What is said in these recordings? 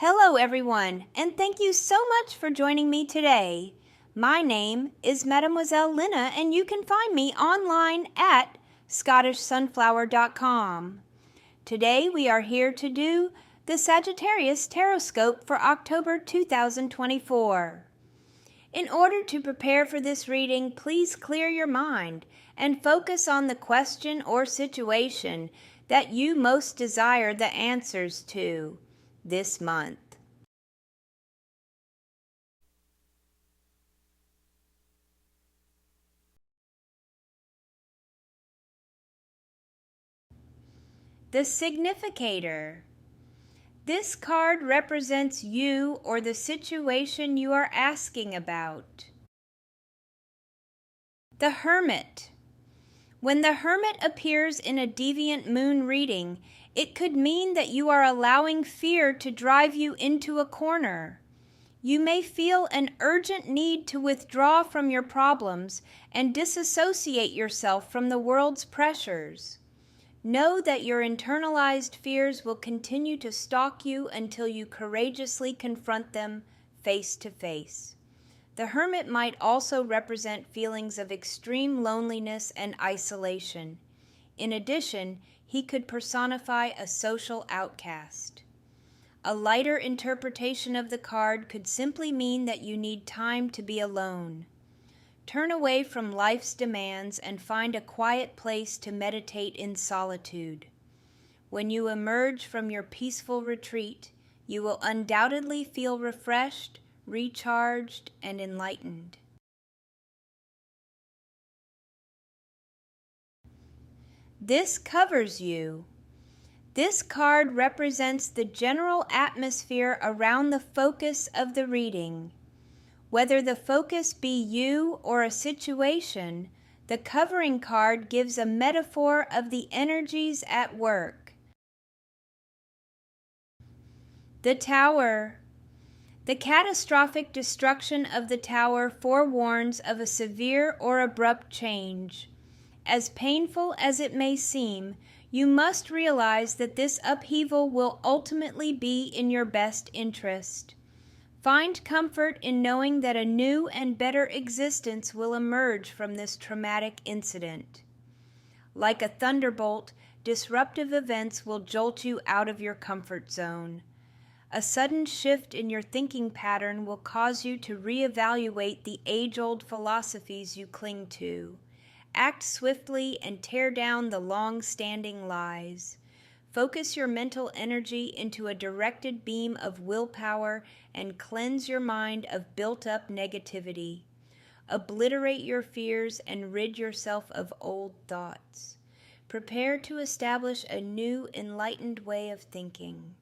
Hello everyone, and thank you so much for joining me today. My name is Mademoiselle Lynna, and you can find me online at scottishsunflower.com. Today we are here to do the Sagittarius Tarotscope for October 2024. In order to prepare for this reading, please clear your mind and focus on the question or situation that you most desire the answers to this month. The Significator. This card represents you or the situation you are asking about. The Hermit. When the Hermit appears in a deviant moon reading, it could mean that you are allowing fear to drive you into a corner. You may feel an urgent need to withdraw from your problems and disassociate yourself from the world's pressures. Know that your internalized fears will continue to stalk you until you courageously confront them face to face. The Hermit might also represent feelings of extreme loneliness and isolation. In addition, he could personify a social outcast. A lighter interpretation of the card could simply mean that you need time to be alone. Turn away from life's demands and find a quiet place to meditate in solitude. When you emerge from your peaceful retreat, you will undoubtedly feel refreshed, recharged, and enlightened. This covers you. This card represents the general atmosphere around the focus of the reading. Whether the focus be you or a situation, the covering card gives a metaphor of the energies at work. The Tower. The catastrophic destruction of the tower forewarns of a severe or abrupt change. As painful as it may seem, you must realize that this upheaval will ultimately be in your best interest. Find comfort in knowing that a new and better existence will emerge from this traumatic incident. Like a thunderbolt, disruptive events will jolt you out of your comfort zone. A sudden shift in your thinking pattern will cause you to reevaluate the age-old philosophies you cling to. Act swiftly and tear down the long-standing lies. Focus your mental energy into a directed beam of willpower and cleanse your mind of built-up negativity. Obliterate your fears and rid yourself of old thoughts. Prepare to establish a new, enlightened way of thinking.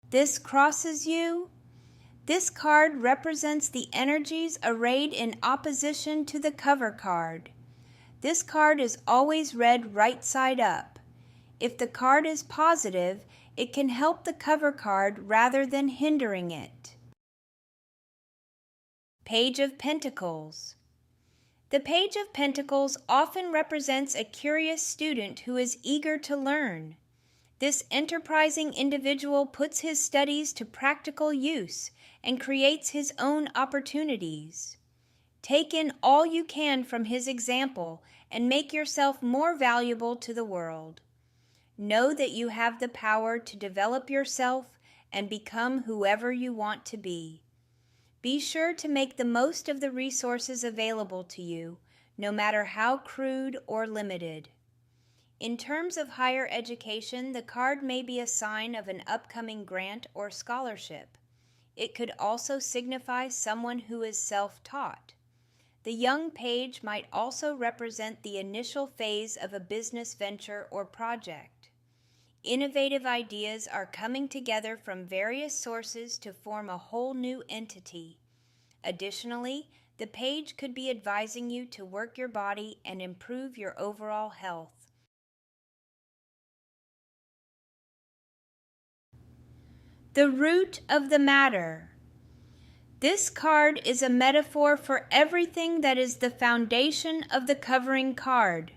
This crosses you. This card represents the energies arrayed in opposition to the cover card. This card is always read right side up. If the card is positive, it can help the cover card rather than hindering it. Page of Pentacles. The Page of Pentacles often represents a curious student who is eager to learn. This enterprising individual puts his studies to practical use and creates his own opportunities. Take in all you can from his example and make yourself more valuable to the world. Know that you have the power to develop yourself and become whoever you want to be. Be sure to make the most of the resources available to you, no matter how crude or limited. In terms of higher education, the card may be a sign of an upcoming grant or scholarship. It could also signify someone who is self-taught. The young page might also represent the initial phase of a business venture or project. Innovative ideas are coming together from various sources to form a whole new entity. Additionally, the page could be advising you to work your body and improve your overall health. The Root of the Matter. This card is a metaphor for everything that is the foundation of the covering card.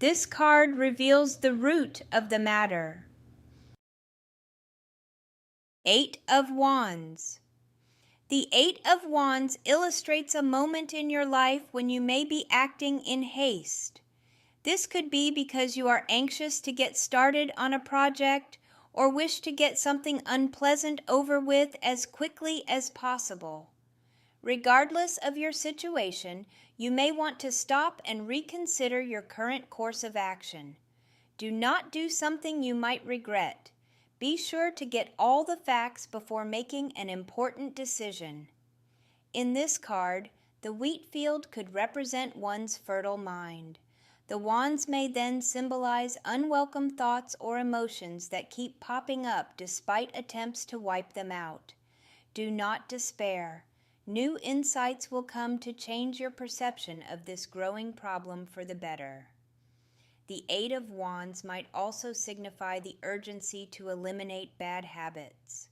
This card reveals the root of the matter. 8 of Wands. The 8 of Wands illustrates a moment in your life when you may be acting in haste. This could be because you are anxious to get started on a project or wish to get something unpleasant over with as quickly as possible. Regardless of your situation, you may want to stop and reconsider your current course of action. Do not do something you might regret. Be sure to get all the facts before making an important decision. In this card, the wheat field could represent one's fertile mind. The wands may then symbolize unwelcome thoughts or emotions that keep popping up despite attempts to wipe them out. Do not despair. New insights will come to change your perception of this growing problem for the better. The 8 of Wands might also signify the urgency to eliminate bad habits.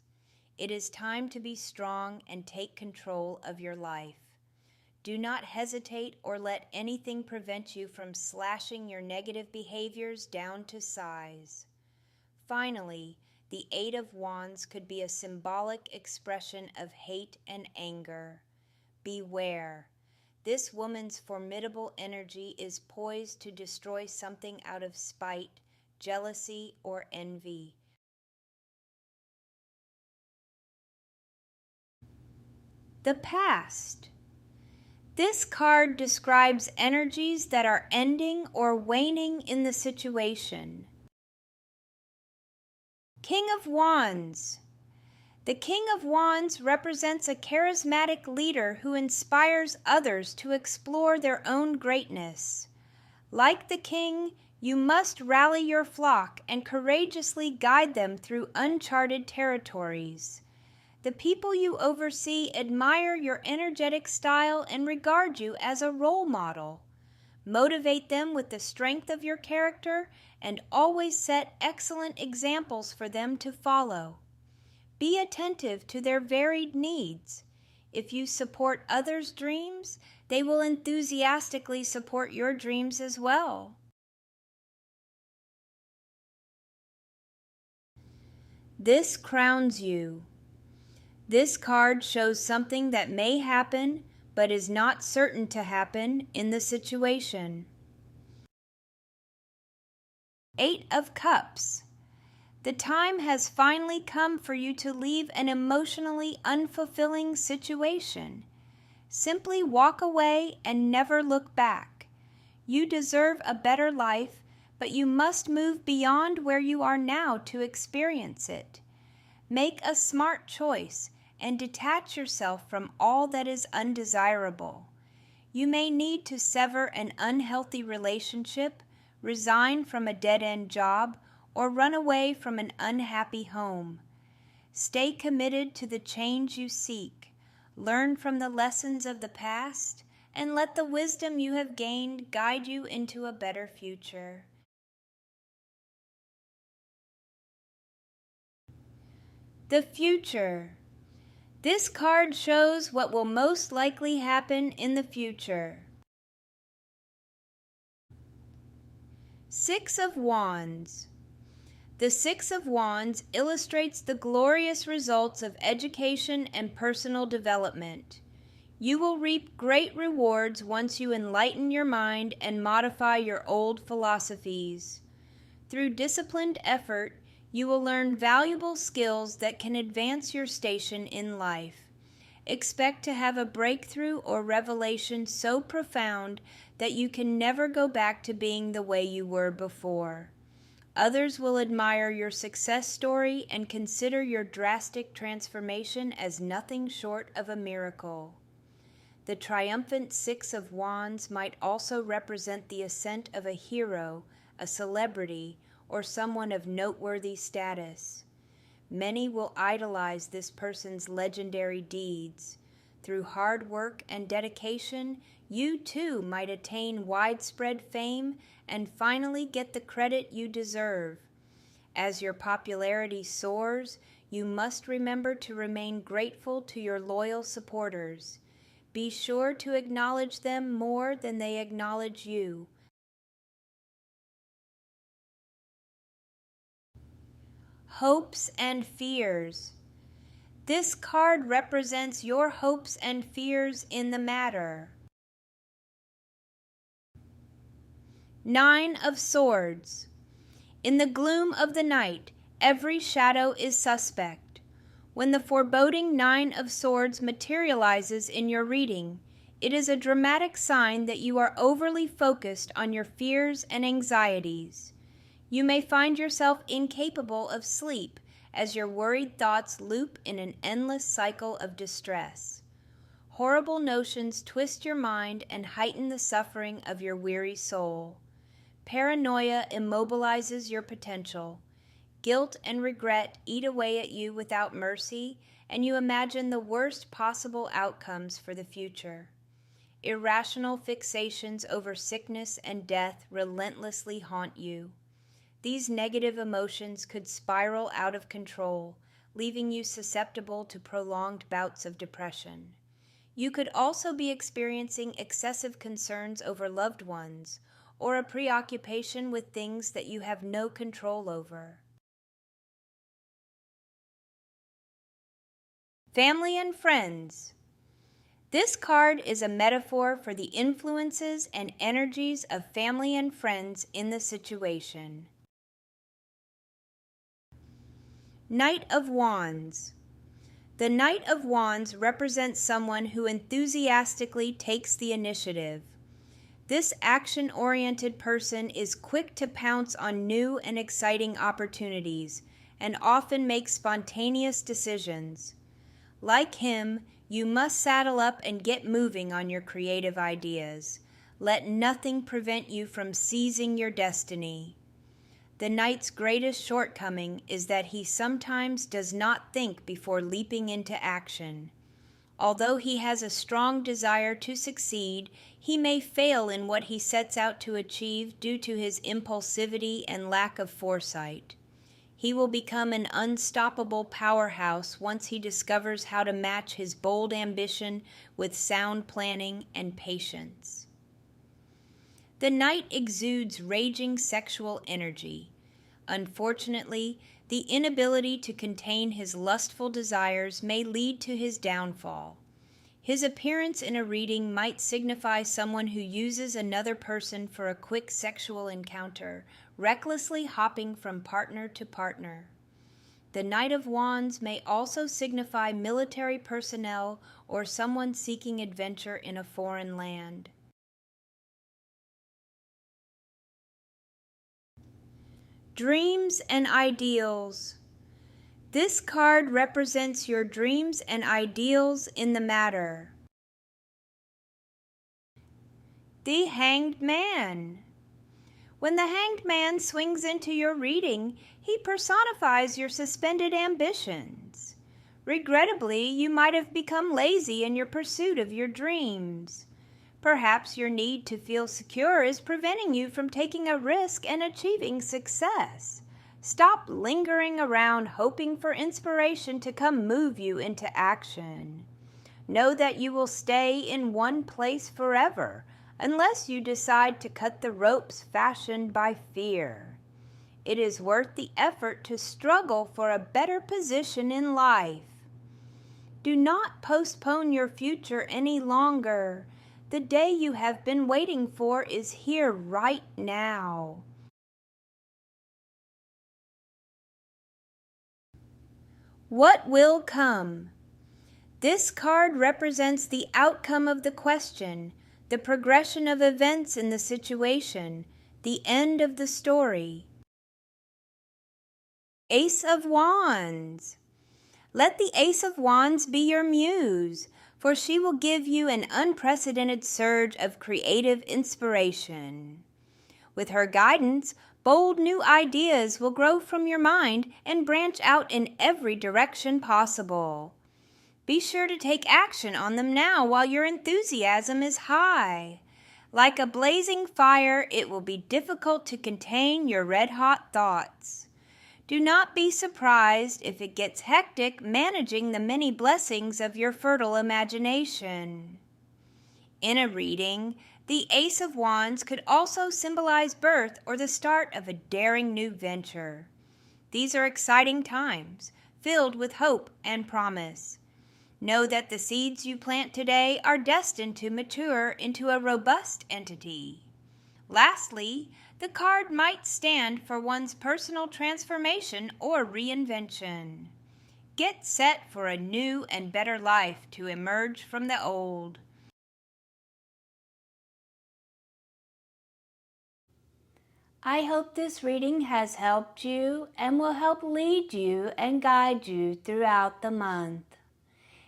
It is time to be strong and take control of your life. Do not hesitate or let anything prevent you from slashing your negative behaviors down to size. Finally, the 8 of Wands could be a symbolic expression of hate and anger. Beware. This woman's formidable energy is poised to destroy something out of spite, jealousy, or envy. The past. This card describes energies that are ending or waning in the situation. King of Wands. The King of Wands represents a charismatic leader who inspires others to explore their own greatness. Like the king, you must rally your flock and courageously guide them through uncharted territories. The people you oversee admire your energetic style and regard you as a role model. Motivate them with the strength of your character and always set excellent examples for them to follow. Be attentive to their varied needs. If you support others' dreams, they will enthusiastically support your dreams as well. This crowns you. This card shows something that may happen, but is not certain to happen in the situation. 8 of Cups. The time has finally come for you to leave an emotionally unfulfilling situation. Simply walk away and never look back. You deserve a better life, but you must move beyond where you are now to experience it. Make a smart choice and detach yourself from all that is undesirable. You may need to sever an unhealthy relationship, resign from a dead-end job, or run away from an unhappy home. Stay committed to the change you seek. Learn from the lessons of the past, and let the wisdom you have gained guide you into a better future. The future. This card shows what will most likely happen in the future. 6 of Wands. The 6 of Wands illustrates the glorious results of education and personal development. You will reap great rewards once you enlighten your mind and modify your old philosophies. Through disciplined effort, you will learn valuable skills that can advance your station in life. Expect to have a breakthrough or revelation so profound that you can never go back to being the way you were before. Others will admire your success story and consider your drastic transformation as nothing short of a miracle. The triumphant 6 of Wands might also represent the ascent of a hero, a celebrity, or someone of noteworthy status. Many will idolize this person's legendary deeds. Through hard work and dedication, you too might attain widespread fame and finally get the credit you deserve. As your popularity soars, you must remember to remain grateful to your loyal supporters. Be sure to acknowledge them more than they acknowledge you. hopes and fears. This card represents your hopes and fears in the matter. 9 of Swords. In the gloom of the night, every shadow is suspect. When the foreboding 9 of Swords materializes in your reading, it is a dramatic sign that you are overly focused on your fears and anxieties. You may find yourself incapable of sleep as your worried thoughts loop in an endless cycle of distress. Horrible notions twist your mind and heighten the suffering of your weary soul. Paranoia immobilizes your potential. Guilt and regret eat away at you without mercy, and you imagine the worst possible outcomes for the future. Irrational fixations over sickness and death relentlessly haunt you. These negative emotions could spiral out of control, leaving you susceptible to prolonged bouts of depression. You could also be experiencing excessive concerns over loved ones, or a preoccupation with things that you have no control over. Family and friends. This card is a metaphor for the influences and energies of family and friends in the situation. Knight of Wands. The Knight of Wands represents someone who enthusiastically takes the initiative. This action-oriented person is quick to pounce on new and exciting opportunities and often makes spontaneous decisions. Like him, you must saddle up and get moving on your creative ideas. Let nothing prevent you from seizing your destiny. The Knight's greatest shortcoming is that he sometimes does not think before leaping into action. Although he has a strong desire to succeed, he may fail in what he sets out to achieve due to his impulsivity and lack of foresight. He will become an unstoppable powerhouse once he discovers how to match his bold ambition with sound planning and patience. The Knight exudes raging sexual energy. Unfortunately, the inability to contain his lustful desires may lead to his downfall. His appearance in a reading might signify someone who uses another person for a quick sexual encounter, recklessly hopping from partner to partner. The Knight of Wands may also signify military personnel or someone seeking adventure in a foreign land. Dreams and Ideals. This card represents your dreams and ideals in the matter. The Hanged Man. When the Hanged Man swings into your reading, he personifies your suspended ambitions. Regrettably, you might have become lazy in your pursuit of your dreams. Perhaps your need to feel secure is preventing you from taking a risk and achieving success. Stop lingering around hoping for inspiration to come move you into action. Know that you will stay in one place forever unless you decide to cut the ropes fashioned by fear. It is worth the effort to struggle for a better position in life. Do not postpone your future any longer. The day you have been waiting for is here right now. What will come? This card represents the outcome of the question, the progression of events in the situation, the end of the story. Ace of Wands. Let the Ace of Wands be your muse, for she will give you an unprecedented surge of creative inspiration. With her guidance, bold new ideas will grow from your mind and branch out in every direction possible. Be sure to take action on them now while your enthusiasm is high. Like a blazing fire, it will be difficult to contain your red-hot thoughts. Do not be surprised if it gets hectic managing the many blessings of your fertile imagination. In a reading, the Ace of Wands could also symbolize birth or the start of a daring new venture. These are exciting times, filled with hope and promise. Know that the seeds you plant today are destined to mature into a robust entity. Lastly, the card might stand for one's personal transformation or reinvention. Get set for a new and better life to emerge from the old. I hope this reading has helped you and will help lead you and guide you throughout the month.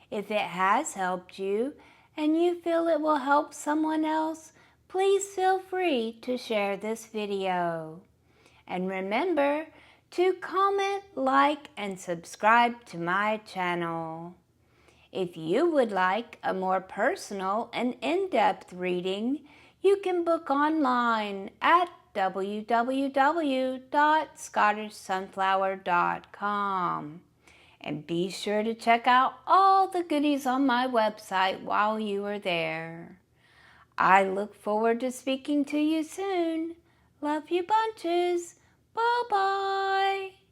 If it has helped you and you feel it will help someone else, please feel free to share this video. And remember to comment, like, and subscribe to my channel. If you would like a more personal and in-depth reading, you can book online at www.scottishsunflower.com. And be sure to check out all the goodies on my website while you are there. I look forward to speaking to you soon. Love you bunches. Bye-bye.